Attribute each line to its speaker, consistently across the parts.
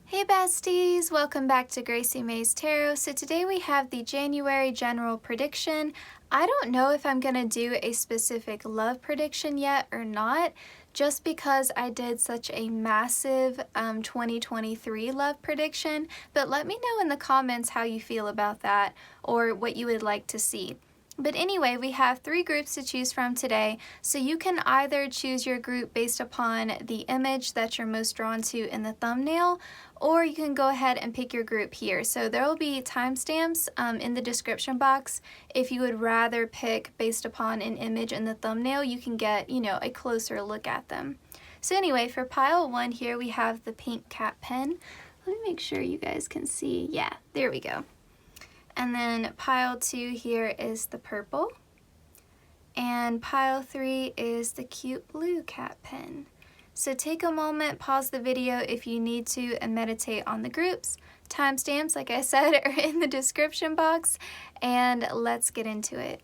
Speaker 1: Hey besties, welcome back to Gracie May's Tarot. So today we have the January general prediction. I don't know if I'm going to do a specific love prediction yet or not, just because I did such a massive 2023 love prediction, but let me know in the comments how you feel about that or what you would like to see. But anyway, we have 3 groups to choose from today, so you can either choose your group based upon the image that you're most drawn to in the thumbnail, or you can go ahead and pick your group here. So there will be timestamps in the description box. If you would rather pick based upon an image in the thumbnail, you can get, a closer look at them. So anyway, for pile 1 here, we have the pink cat pen. Let me make sure you guys can see. Yeah, there we go. And then pile 2 here is the purple. And pile 3 is the cute blue cat pen. So take a moment, pause the video if you need to, and meditate on the groups. Timestamps, like I said, are in the description box. And let's get into it.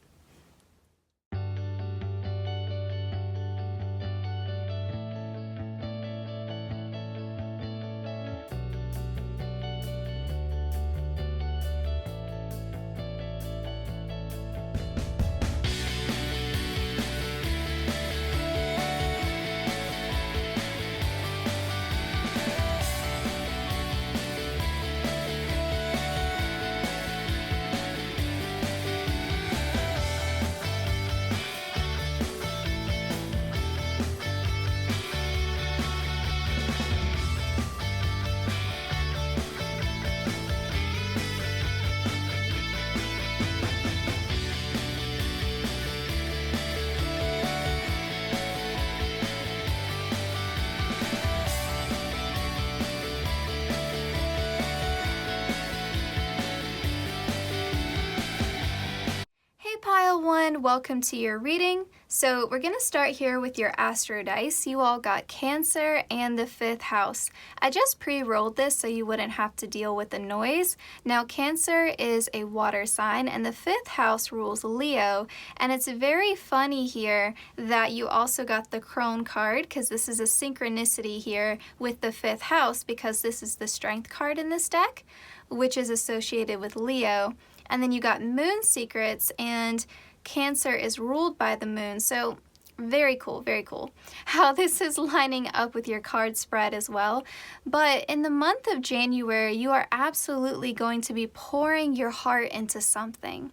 Speaker 1: Pile 1, welcome to your reading. So we're going to start here with your Astro Dice. You all got Cancer and the 5th house. I just pre-rolled this so you wouldn't have to deal with the noise. Now Cancer is a water sign and the 5th house rules Leo, and it's very funny here that you also got the Crone card, because this is a synchronicity here with the 5th house, because this is the Strength card in this deck, which is associated with Leo. And then you got Moon Secrets, and Cancer is ruled by the moon. So very cool how this is lining up with your card spread as well. But in the month of January, you are absolutely going to be pouring your heart into something.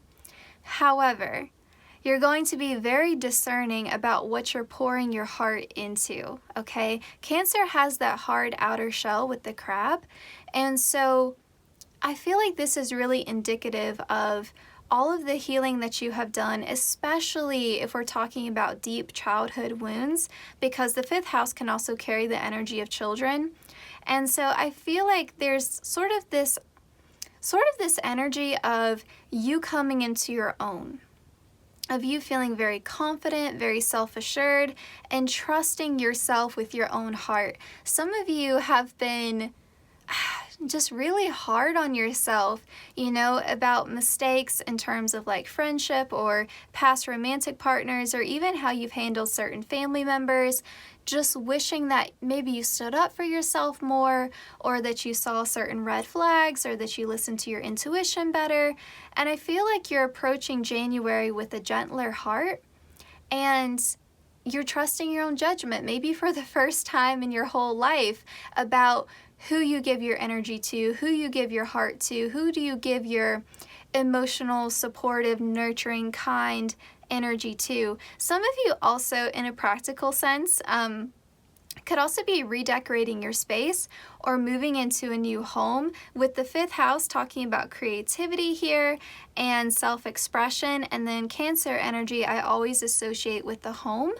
Speaker 1: However, you're going to be very discerning about what you're pouring your heart into, okay? Cancer has that hard outer shell with the crab, and so I feel like this is really indicative of all of the healing that you have done, especially if we're talking about deep childhood wounds, because the 5th house can also carry the energy of children. And so I feel like there's sort of this energy of you coming into your own, of you feeling very confident, very self-assured, and trusting yourself with your own heart. Some of you have been just really hard on yourself, about mistakes in terms of like friendship or past romantic partners, or even how you've handled certain family members, just wishing that maybe you stood up for yourself more, or that you saw certain red flags, or that you listened to your intuition better. And I feel like you're approaching January with a gentler heart, and you're trusting your own judgment, maybe for the first time in your whole life, about who you give your energy to, who you give your heart to, who do you give your emotional, supportive, nurturing, kind energy to. Some of you also, in a practical sense, could also be redecorating your space or moving into a new home, with the 5th house talking about creativity here and self-expression, and then Cancer energy I always associate with the home.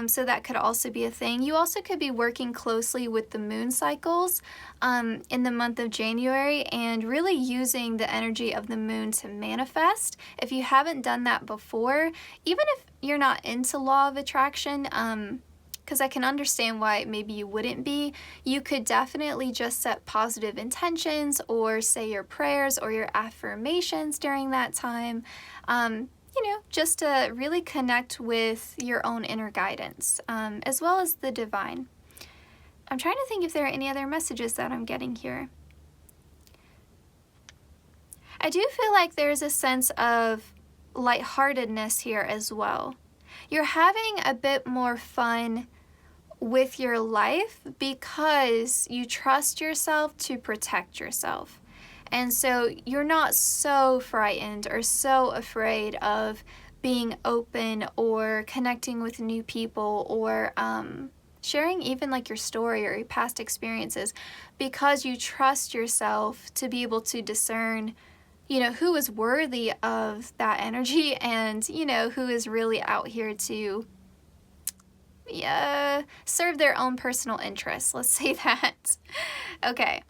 Speaker 1: So that could also be a thing. You also could be working closely with the moon cycles in the month of January, and really using the energy of the moon to manifest. If you haven't done that before, even if you're not into law of attraction, because I can understand why maybe you wouldn't be, you could definitely just set positive intentions or say your prayers or your affirmations during that time, just to really connect with your own inner guidance, as well as the divine. I'm trying to think if there are any other messages that I'm getting here. I do feel like there's a sense of lightheartedness here as well. You're having a bit more fun with your life because you trust yourself to protect yourself. And so you're not so frightened or so afraid of being open or connecting with new people or sharing even like your story or your past experiences, because you trust yourself to be able to discern, you know, who is worthy of that energy and, you know, who is really out here to serve their own personal interests. Let's say that. Okay.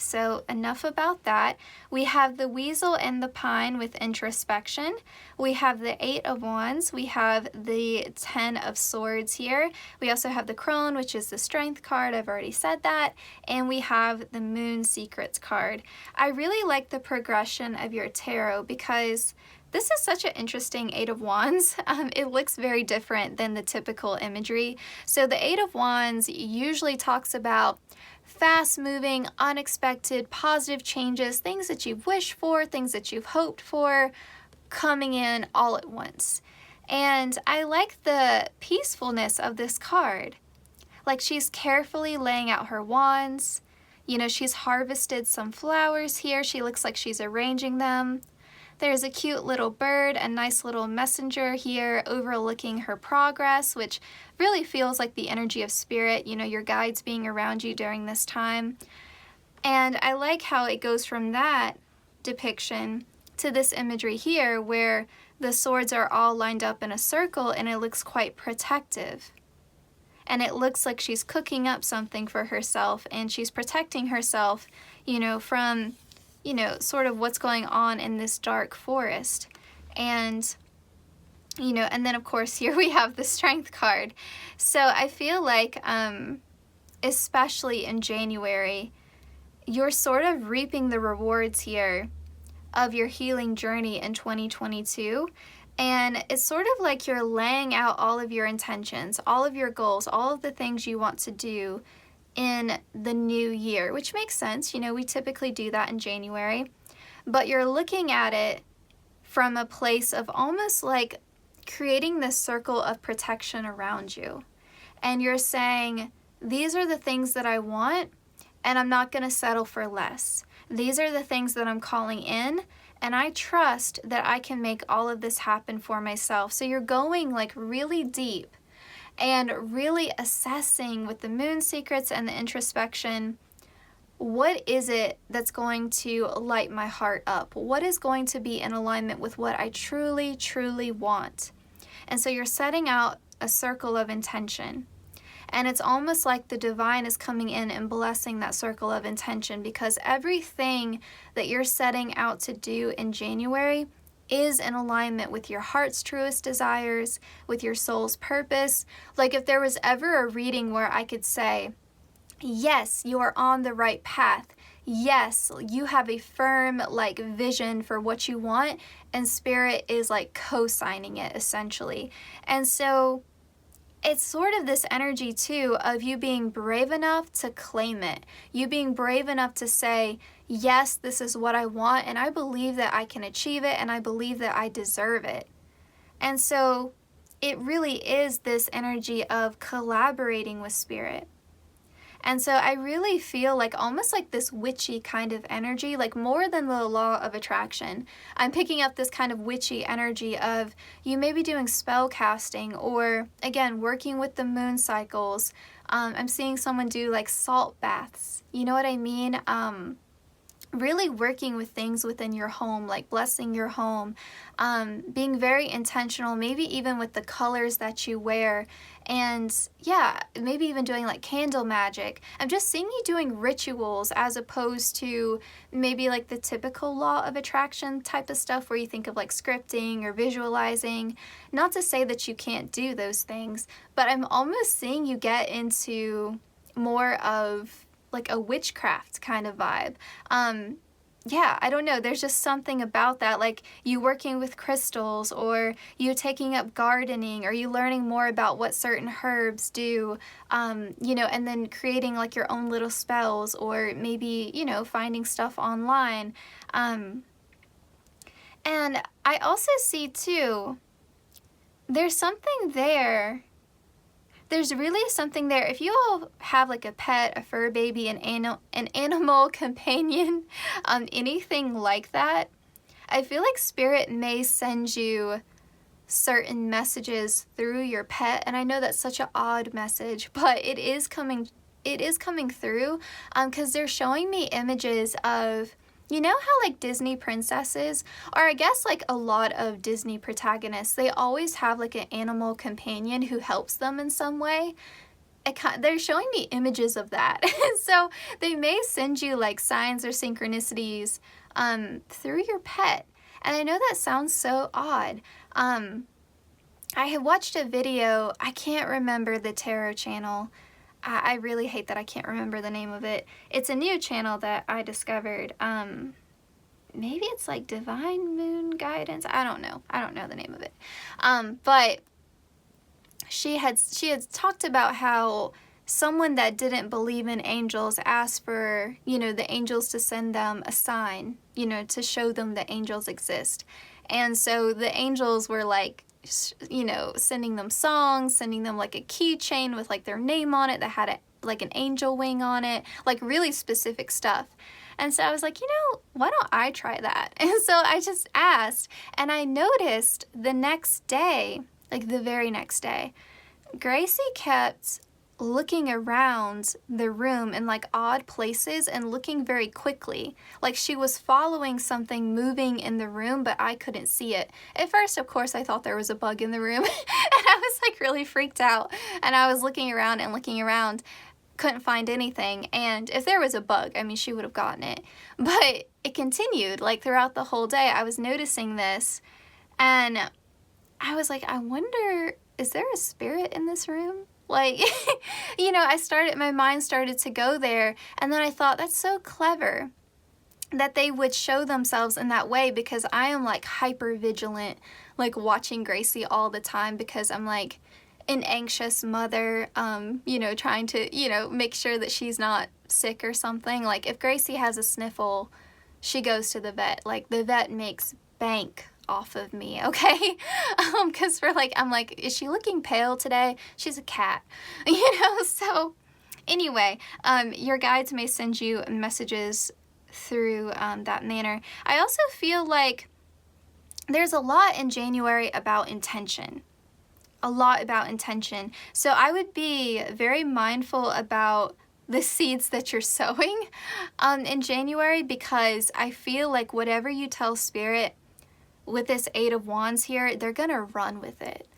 Speaker 1: So enough about that. We have the Weasel and the Pine with introspection. We have the Eight of Wands. We have the Ten of Swords here. We also have the Crone, which is the Strength card. I've already said that. And we have the Moon Secrets card. I really like the progression of your tarot because this is such an interesting Eight of Wands. It looks very different than the typical imagery. So the Eight of Wands usually talks about fast-moving, unexpected, positive changes, things that you've wished for, things that you've hoped for, coming in all at once. And I like the peacefulness of this card. Like she's carefully laying out her wands. You know, she's harvested some flowers here. She looks like she's arranging them. There's a cute little bird, a nice little messenger here overlooking her progress, which really feels like the energy of spirit, you know, your guides being around you during this time. And I like how it goes from that depiction to this imagery here where the swords are all lined up in a circle and it looks quite protective. And it looks like she's cooking up something for herself and she's protecting herself, you know, from, you know, sort of what's going on in this dark forest. And, you know, and then of course here we have the Strength card. So I feel like, especially in January, you're sort of reaping the rewards here of your healing journey in 2022. And it's sort of like you're laying out all of your intentions, all of your goals, all of the things you want to do in the new year, which makes sense. You know, we typically do that in January, but you're looking at it from a place of almost like creating this circle of protection around you. And you're saying, these are the things that I want, and I'm not going to settle for less. These are the things that I'm calling in, and I trust that I can make all of this happen for myself. So you're going like really deep and really assessing with the Moon Secrets and the introspection, what is it that's going to light my heart up? What is going to be in alignment with what I truly, truly want? And so you're setting out a circle of intention. And it's almost like the divine is coming in and blessing that circle of intention, because everything that you're setting out to do in January is in alignment with your heart's truest desires, with your soul's purpose. Like if there was ever a reading where I could say, yes, you are on the right path. Yes, you have a firm like vision for what you want, and spirit is like co-signing it essentially. And so it's sort of this energy too of you being brave enough to claim it. You being brave enough to say, yes, this is what I want, and I believe that I can achieve it, and I believe that I deserve it. And so it really is this energy of collaborating with spirit. And so I really feel like almost like this witchy kind of energy, like more than the law of attraction. I'm picking up this kind of witchy energy of you may be doing spell casting, or again, working with the moon cycles. I'm seeing someone do like salt baths. You know what I mean? Really working with things within your home, like blessing your home, being very intentional, maybe even with the colors that you wear, and yeah, maybe even doing like candle magic. I'm just seeing you doing rituals as opposed to maybe like the typical law of attraction type of stuff where you think of like scripting or visualizing. Not to say that you can't do those things, but I'm almost seeing you get into more of like a witchcraft kind of vibe. yeah, I don't know. There's just something about that, like you working with crystals, or you taking up gardening, or you learning more about what certain herbs do, you know, and then creating like your own little spells, or maybe, you know, finding stuff online. And I also see too, there's something there. There's really something there. If you all have like a pet, a fur baby, an animal companion, anything like that, I feel like Spirit may send you certain messages through your pet. And I know that's such an odd message, but it is coming through, because they're showing me images of, you know how like Disney princesses, or I guess like a lot of Disney protagonists, they always have like an animal companion who helps them in some way. They're showing me images of that. So they may send you like signs or synchronicities through your pet. And I know that sounds so odd. I had watched a video, I can't remember the tarot channel. I really hate that I can't remember the name of it. It's a new channel that I discovered. Maybe it's like Divine Moon Guidance. I don't know. I don't know the name of it. But she had talked about how someone that didn't believe in angels asked for, you know, the angels to send them a sign, you know, to show them that angels exist. And so the angels were like, you know, sending them songs, sending them like a keychain with like their name on it that had like an angel wing on it, like really specific stuff. And so I was like, you know, why don't I try that? And so I just asked, and I noticed the next day, like the very next day, Gracie kept looking around the room in like odd places and looking very quickly, like she was following something moving in the room, but I couldn't see it. At first, of course, I thought there was a bug in the room, and I was like really freaked out, and I was looking around and looking around, couldn't find anything. And if there was a bug, I mean, she would have gotten it. But it continued like throughout the whole day. I was noticing this, and I was like, I wonder, is there a spirit in this room? Like, you know, my mind started to go there, and then I thought, that's so clever that they would show themselves in that way, because I am like hyper vigilant, like watching Gracie all the time, because I'm like an anxious mother, you know, trying to, you know, make sure that she's not sick or something. Like if Gracie has a sniffle, she goes to the vet. Like the vet makes bank off of me, okay? Because I'm like, is she looking pale today? She's a cat, you know? So anyway, your guides may send you messages through that manner. I also feel like there's a lot in January about intention. A lot about intention. So I would be very mindful about the seeds that you're sowing in January, because I feel like whatever you tell Spirit with this Eight of Wands here, they're gonna run with it.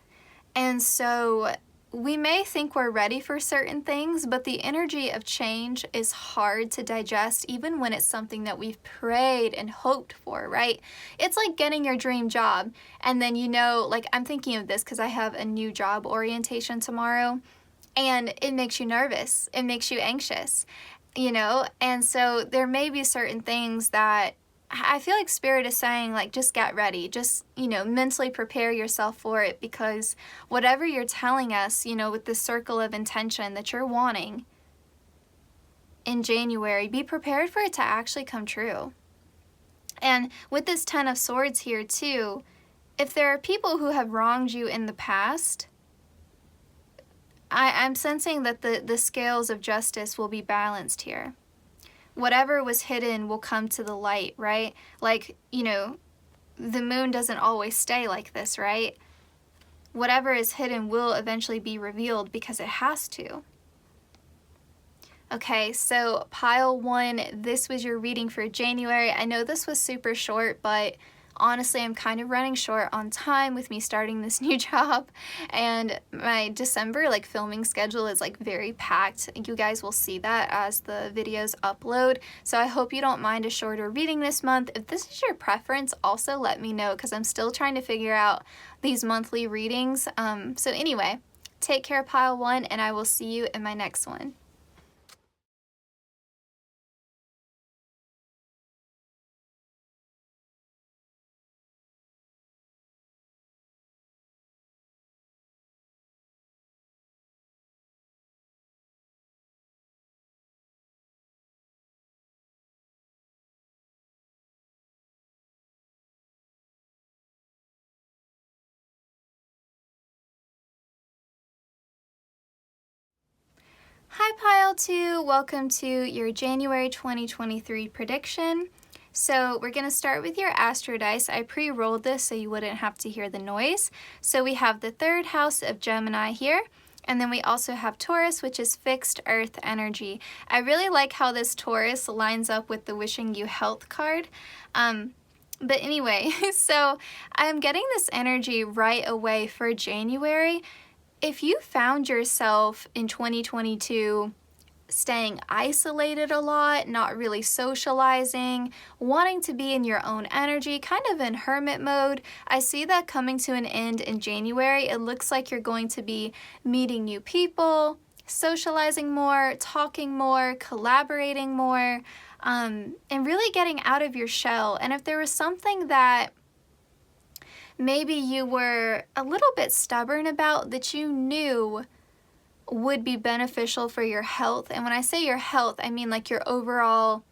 Speaker 1: And so we may think we're ready for certain things, but the energy of change is hard to digest, even when it's something that we've prayed and hoped for, right? It's like getting your dream job, and then, you know, like I'm thinking of this because I have a new job orientation tomorrow, and it makes you nervous, it makes you anxious, you know? And so there may be certain things that I feel like Spirit is saying, like, just get ready. Just, you know, mentally prepare yourself for it, because whatever you're telling us, you know, with this circle of intention that you're wanting in January, be prepared for it to actually come true. And with this Ten of Swords here, too, if there are people who have wronged you in the past, I'm sensing that the scales of justice will be balanced here. Whatever was hidden will come to the light, right? Like, you know, the moon doesn't always stay like this, right? Whatever is hidden will eventually be revealed, because it has to. Okay, so pile one, this was your reading for January. I know this was super short, but honestly, I'm kind of running short on time with me starting this new job, and my December like filming schedule is like very packed. You guys will see that as the videos upload, so I hope you don't mind a shorter reading this month. If this is your preference, also let me know, because I'm still trying to figure out these monthly readings. So anyway, take care, pile one, and I will see you in my next one. Hi Pile 2, welcome to your January 2023 prediction. So we're going to start with your Astro Dice. I pre-rolled this so you wouldn't have to hear the noise. So we have the third house of Gemini here, and then we also have Taurus, which is fixed earth energy. I really like how this Taurus lines up with the wishing you health card. But anyway, so I'm getting this energy right away for January. If you found yourself in 2022 staying isolated a lot, not really socializing, wanting to be in your own energy, kind of in hermit mode, I see that coming to an end in January. It looks like you're going to be meeting new people, socializing more, talking more, collaborating more, and really getting out of your shell. And if there was something that maybe you were a little bit stubborn about that you knew would be beneficial for your health, and when I say your health, I mean like your overall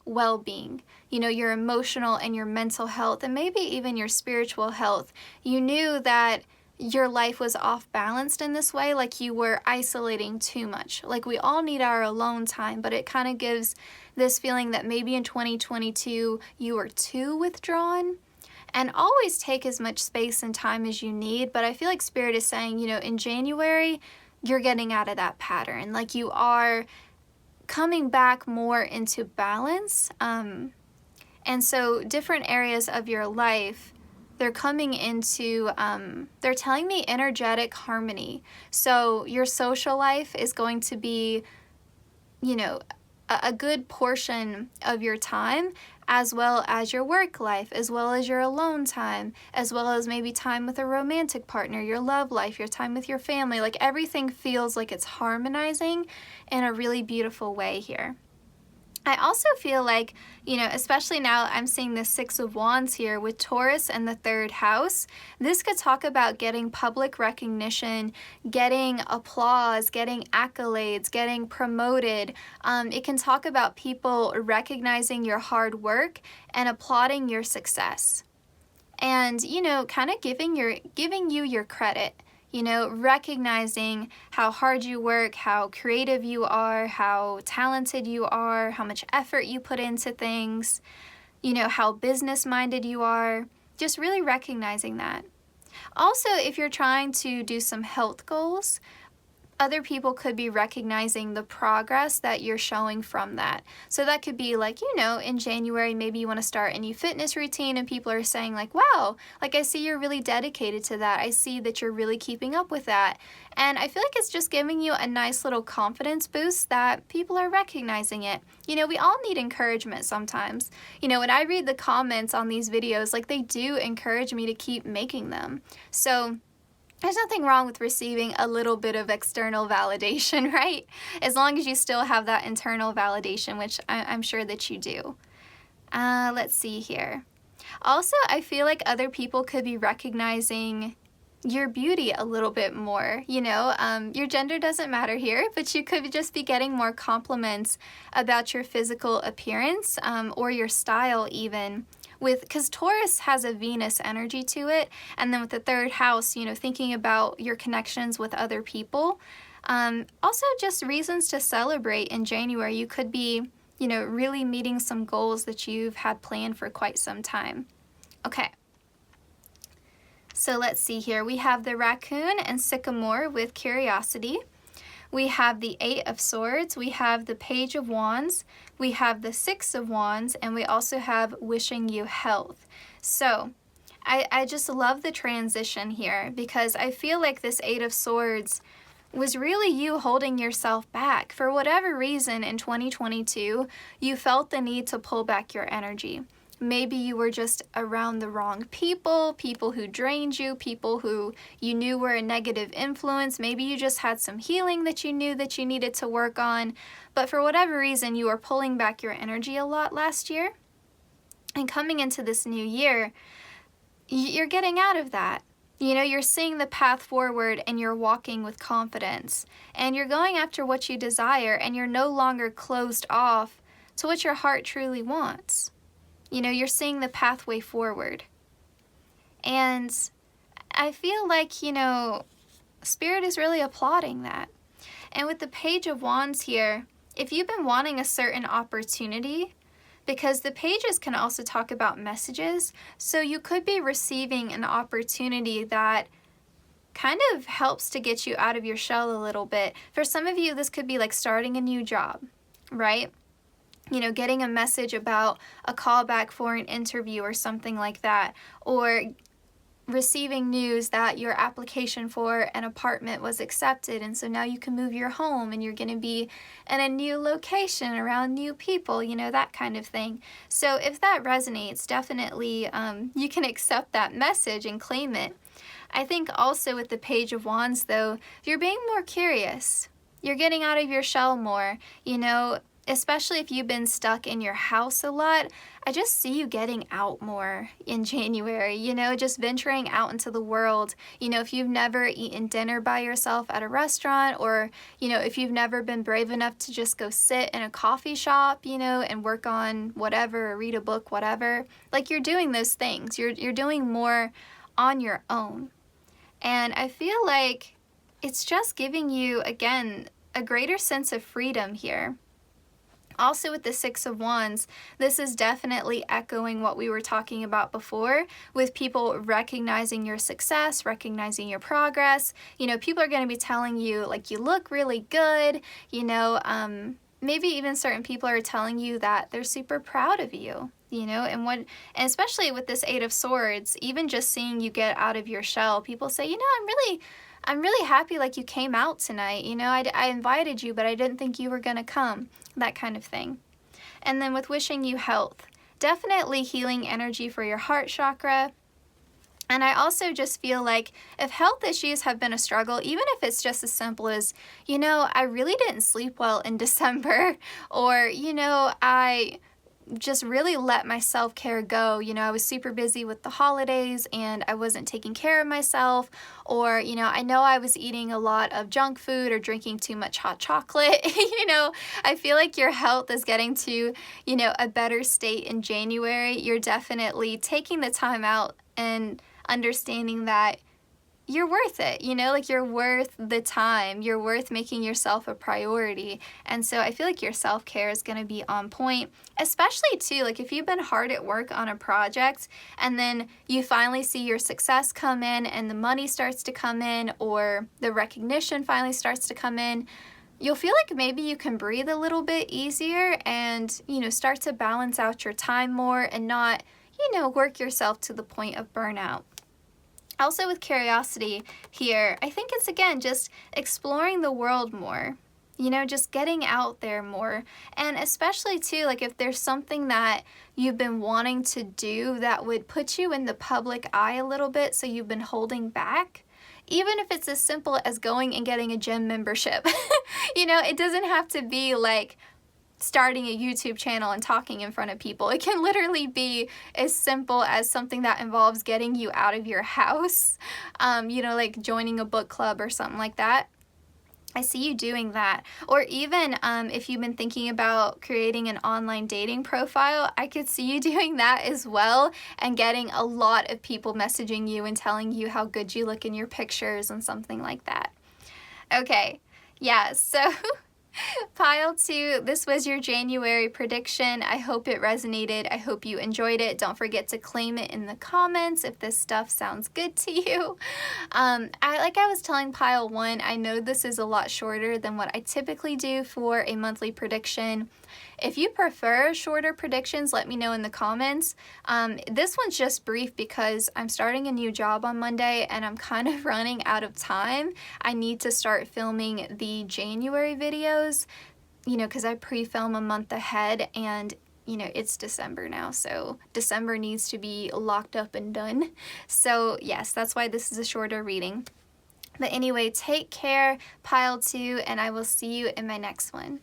Speaker 1: well-being, you know, your emotional and your mental health, and maybe even your spiritual health. You knew that your life was off-balanced in this way, like you were isolating too much. Like we all need our alone time, but it kind of gives this feeling that maybe in 2022 you were too withdrawn. And always take as much space and time as you need, but I feel like Spirit is saying, you know, in January, you're getting out of that pattern. Like you are coming back more into balance. And so different areas of your life, they're coming into, they're telling me energetic harmony. So your social life is going to be, you know, a good portion of your time, as well as your work life, as well as your alone time, as well as maybe time with a romantic partner, your love life, your time with your family. Like everything feels like it's harmonizing in a really beautiful way here. I also feel like, you know, especially now I'm seeing the Six of Wands here with Taurus and the third house. This could talk about getting public recognition, getting applause, getting accolades, getting promoted. It can talk about people recognizing your hard work and applauding your success. And, you know, kind of giving you your credit. You know, recognizing how hard you work, how creative you are, how talented you are, how much effort you put into things, you know, how business-minded you are, just really recognizing that. Also, if you're trying to do some health goals, other people could be recognizing the progress that you're showing from that. So that could be like, you know, in January, maybe you want to start a new fitness routine and people are saying like, wow, like I see you're really dedicated to that. I see that you're really keeping up with that. And I feel like it's just giving you a nice little confidence boost that people are recognizing it. You know, we all need encouragement sometimes. You know, when I read the comments on these videos, like they do encourage me to keep making them. So there's nothing wrong with receiving a little bit of external validation, right? As long as you still have that internal validation, which I'm sure that you do. Let's see here. Also, I feel like other people could be recognizing your beauty a little bit more. You know, your gender doesn't matter here, but you could just be getting more compliments about your physical appearance or your style even. Because Taurus has a Venus energy to it, and then with the third house, you know, thinking about your connections with other people. Also just reasons to celebrate in January. You could be, you know, really meeting some goals that you've had planned for quite some time. Okay. So let's see here. We have the Raccoon and Sycamore with Curiosity. We have the Eight of Swords, we have the Page of Wands, we have the Six of Wands, and we also have Wishing You Health. So I just love the transition here because I feel like this Eight of Swords was really you holding yourself back. For whatever reason in 2022, you felt the need to pull back your energy. Maybe you were just around the wrong people, people who drained you, people who you knew were a negative influence. Maybe you just had some healing that you knew that you needed to work on. But for whatever reason, you were pulling back your energy a lot last year. And coming into this new year, you're getting out of that. You know, you're seeing the path forward and you're walking with confidence. And you're going after what you desire and you're no longer closed off to what your heart truly wants. You know, you're seeing the pathway forward. And I feel like, you know, Spirit is really applauding that. And with the Page of Wands here, if you've been wanting a certain opportunity, because the pages can also talk about messages, so you could be receiving an opportunity that kind of helps to get you out of your shell a little bit. For some of you, this could be like starting a new job, right? You know, getting a message about a callback for an interview or something like that, or receiving news that your application for an apartment was accepted, and so now you can move your home and you're going to be in a new location around new people, you know, that kind of thing. So if that resonates, definitely you can accept that message and claim it. I think also with the Page of Wands though, you're being more curious. You're getting out of your shell more, you know, especially if you've been stuck in your house a lot. I just see you getting out more in January, you know, just venturing out into the world. You know, if you've never eaten dinner by yourself at a restaurant, or, you know, if you've never been brave enough to just go sit in a coffee shop, you know, and work on whatever, or read a book, whatever, like you're doing those things. You're doing more on your own. And I feel like it's just giving you, again, a greater sense of freedom here. Also with the Six of Wands, this is definitely echoing what we were talking about before, with people recognizing your success, recognizing your progress. You know, people are going to be telling you, like, you look really good, you know, maybe even certain people are telling you that they're super proud of you. You know, and especially with this Eight of Swords, even just seeing you get out of your shell, people say, you know, I'm really happy like you came out tonight. You know, I invited you, but I didn't think you were going to come, that kind of thing. And then with wishing you health, definitely healing energy for your heart chakra. And I also just feel like if health issues have been a struggle, even if it's just as simple as, you know, I really didn't sleep well in December, or, you know, I just really let my self-care go. You know, I was super busy with the holidays and I wasn't taking care of myself, or, you know I was eating a lot of junk food or drinking too much hot chocolate. You know, I feel like your health is getting to, you know, a better state in January. You're definitely taking the time out and understanding that you're worth it, you know, like you're worth the time, you're worth making yourself a priority. And so I feel like your self-care is going to be on point, especially too, like if you've been hard at work on a project and then you finally see your success come in and the money starts to come in, or the recognition finally starts to come in, you'll feel like maybe you can breathe a little bit easier and, you know, start to balance out your time more and not, you know, work yourself to the point of burnout. Also with curiosity here, I think it's, again, just exploring the world more, you know, just getting out there more. And especially too, like if there's something that you've been wanting to do that would put you in the public eye a little bit, so you've been holding back, even if it's as simple as going and getting a gym membership. You know, it doesn't have to be like starting a YouTube channel and talking in front of people. It can literally be as simple as something that involves getting you out of your house, you know, like joining a book club or something like that. I see you doing that. Or even if you've been thinking about creating an online dating profile, I could see you doing that as well, and getting a lot of people messaging you and telling you how good you look in your pictures and something like that. Okay, yeah, so Pile 2, this was your January prediction. I hope it resonated. I hope you enjoyed it. Don't forget to claim it in the comments if this stuff sounds good to you. Like I was telling Pile 1, I know this is a lot shorter than what I typically do for a monthly prediction. If you prefer shorter predictions, let me know in the comments. This one's just brief because I'm starting a new job on Monday and I'm kind of running out of time. I need to start filming the January videos, you know, because I pre-film a month ahead, and you know, it's December now, so December needs to be locked up and done. So yes, that's why this is a shorter reading. But anyway, take care, Pile 2, and I will see you in my next one.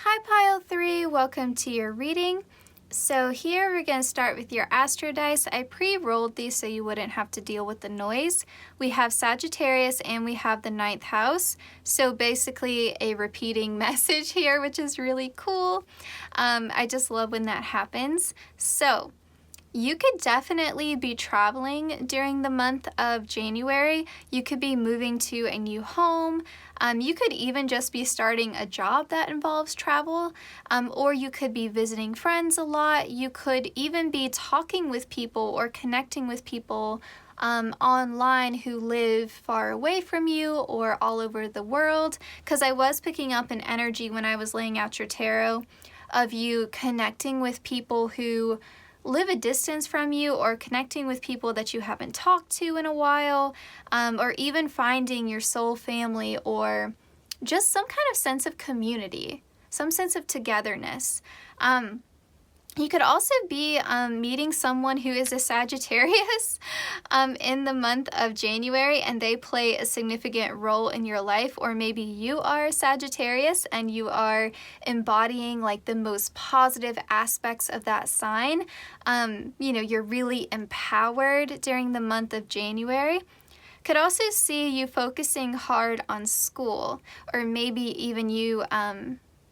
Speaker 1: Hi Pile 3, welcome to your reading. So here we're going to start with your astro dice. I pre-rolled these so you wouldn't have to deal with the noise. We have Sagittarius and we have the 9th house. So basically a repeating message here, which is really cool. I just love when that happens. So you could definitely be traveling during the month of January. You could be moving to a new home. You could even just be starting a job that involves travel, or you could be visiting friends a lot. You could even be talking with people or connecting with people online who live far away from you or all over the world, because I was picking up an energy when I was laying out your tarot of you connecting with people who live a distance from you, or connecting with people that you haven't talked to in a while, or even finding your soul family, or just some kind of sense of community, some sense of togetherness. You could also be meeting someone who is a Sagittarius in the month of January, and they play a significant role in your life. Or maybe you are a Sagittarius and you are embodying like the most positive aspects of that sign. You're really empowered during the month of January. Could also see you focusing hard on school, or maybe even you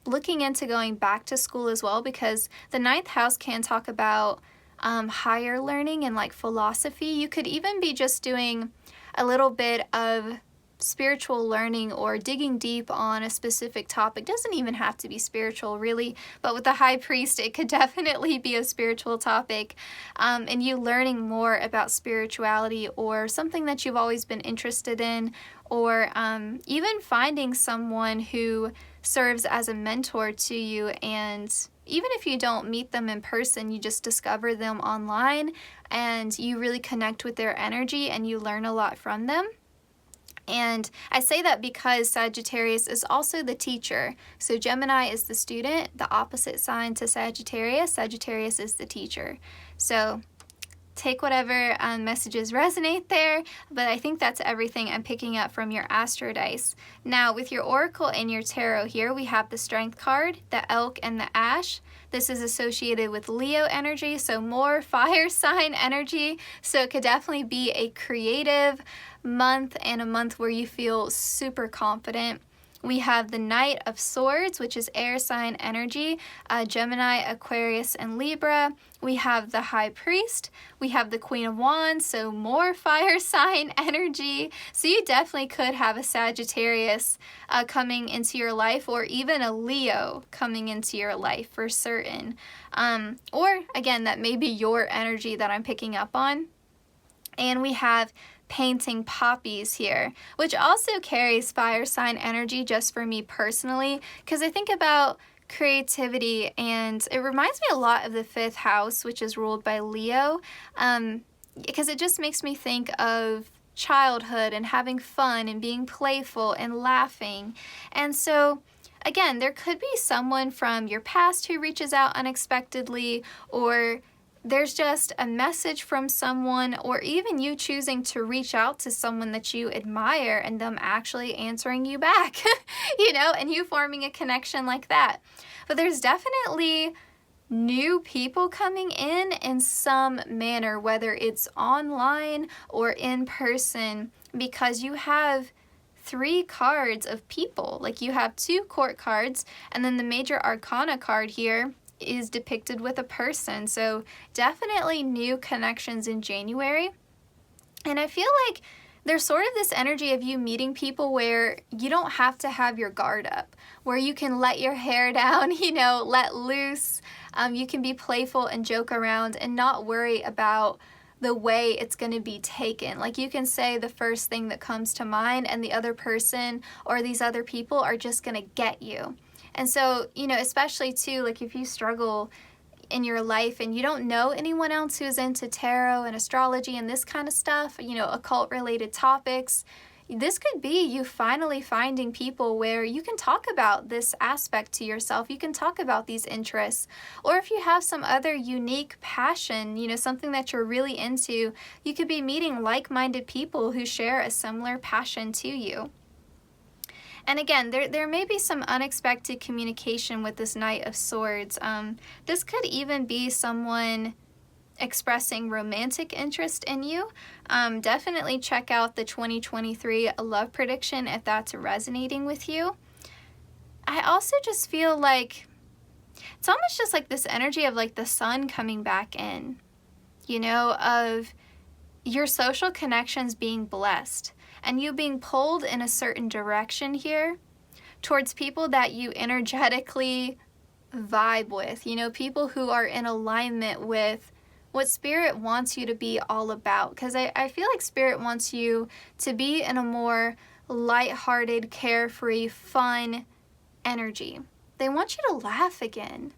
Speaker 1: looking into going back to school as well, because the 9th house can talk about higher learning and like philosophy. You could even be just doing a little bit of spiritual learning or digging deep on a specific topic. Doesn't even have to be spiritual really, but with the high priest it could definitely be a spiritual topic, and you learning more about spirituality or something that you've always been interested in, or even finding someone who serves as a mentor to you, and even if you don't meet them in person, you just discover them online and you really connect with their energy and you learn a lot from them. And I say that because Sagittarius is also the teacher. So Gemini is the student, the opposite sign to Sagittarius. Sagittarius is the teacher. So take whatever messages resonate there, but I think that's everything I'm picking up from your astro dice. Now with your oracle and your tarot here, we have the Strength card, the Elk, and the Ash. This is associated with Leo energy, so more fire sign energy. So it could definitely be a creative month and a month where you feel super confident. We have the Knight of Swords, which is air sign energy, Gemini, Aquarius, and Libra. We have the High Priest. We have the Queen of Wands, so more fire sign energy. So you definitely could have a Sagittarius coming into your life, or even a Leo coming into your life for certain. Or again, that may be your energy that I'm picking up on. And we have painting poppies here, which also carries fire sign energy just for me personally, because I think about creativity and it reminds me a lot of the 5th house, which is ruled by Leo, because it just makes me think of childhood and having fun and being playful and laughing. And so again, there could be someone from your past who reaches out unexpectedly, or there's just a message from someone, or even you choosing to reach out to someone that you admire and them actually answering you back, and you forming a connection like that. But there's definitely new people coming in some manner, whether it's online or in person, because you have 3 cards of people. Like you have 2 court cards, and then the major arcana card here is depicted with a person. So definitely new connections in January. And I feel like there's sort of this energy of you meeting people where you don't have to have your guard up, where you can let your hair down, let loose. You can be playful and joke around and not worry about the way it's going to be taken. Like you can say the first thing that comes to mind, and the other person or these other people are just going to get you. And so, especially too, like if you struggle in your life and you don't know anyone else who's into tarot and astrology and this kind of stuff, occult related topics, this could be you finally finding people where you can talk about this aspect to yourself. You can talk about these interests. Or if you have some other unique passion, something that you're really into, you could be meeting like-minded people who share a similar passion to you. And again, there may be some unexpected communication with this Knight of Swords. This could even be someone expressing romantic interest in you. Definitely check out the 2023 love prediction if that's resonating with you. I also just feel like it's almost just like this energy of like the sun coming back in, you know, of your social connections being blessed and you being pulled in a certain direction here towards people that you energetically vibe with, you know, people who are in alignment with what Spirit wants you to be all about. Because I feel like Spirit wants you to be in a more lighthearted, carefree, fun energy. They want you to laugh again.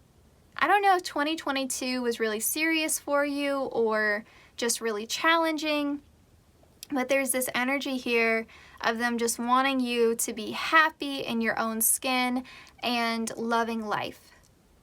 Speaker 1: I don't know if 2022 was really serious for you or just really challenging, but there's this energy here of them just wanting you to be happy in your own skin and loving life,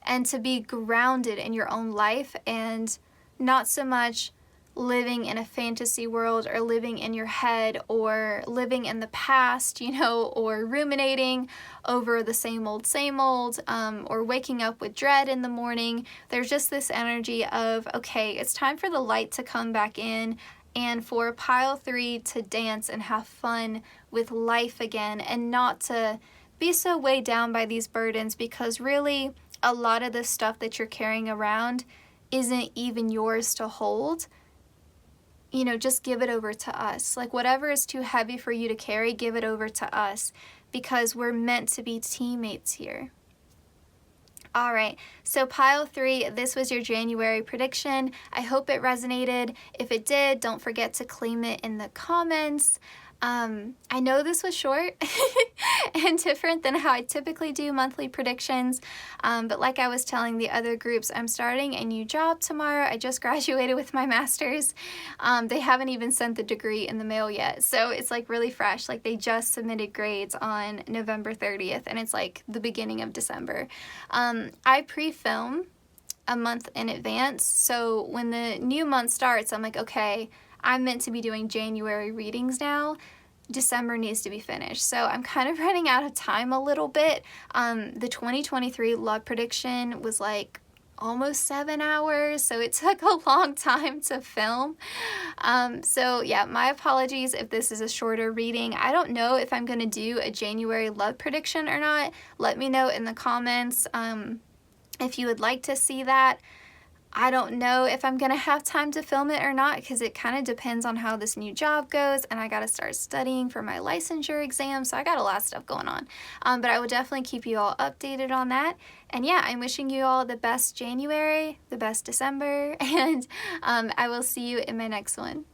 Speaker 1: and to be grounded in your own life and not so much living in a fantasy world or living in your head or living in the past, you know, or ruminating over the same old, or waking up with dread in the morning. There's just this energy of, okay, it's time for the light to come back in and for pile 3 to dance and have fun with life again and not to be so weighed down by these burdens, because really a lot of the stuff that you're carrying around isn't even yours to hold. You know, just give it over to us. Like whatever is too heavy for you to carry, give it over to us, because we're meant to be teammates here. All right, so pile 3, this was your January prediction. I hope it resonated. If it did, don't forget to claim it in the comments. I know this was short and different than how I typically do monthly predictions, but like I was telling the other groups, I'm starting a new job tomorrow. I just graduated with my master's. They haven't even sent the degree in the mail yet, so it's like really fresh. Like they just submitted grades on November 30th, and it's like the beginning of December. I pre-film a month in advance, so when the new month starts, I'm like, okay, I'm meant to be doing January readings now. December needs to be finished. So I'm kind of running out of time a little bit. The 2023 love prediction was like almost 7 hours, so it took a long time to film. So yeah, my apologies if this is a shorter reading. I don't know if I'm going to do a January love prediction or not. Let me know in the comments if you would like to see that. I don't know if I'm gonna have time to film it or not, because it kind of depends on how this new job goes, and I gotta start studying for my licensure exam, so I got a lot of stuff going on. But I will definitely keep you all updated on that. And yeah, I'm wishing you all the best January, the best December, and I will see you in my next one.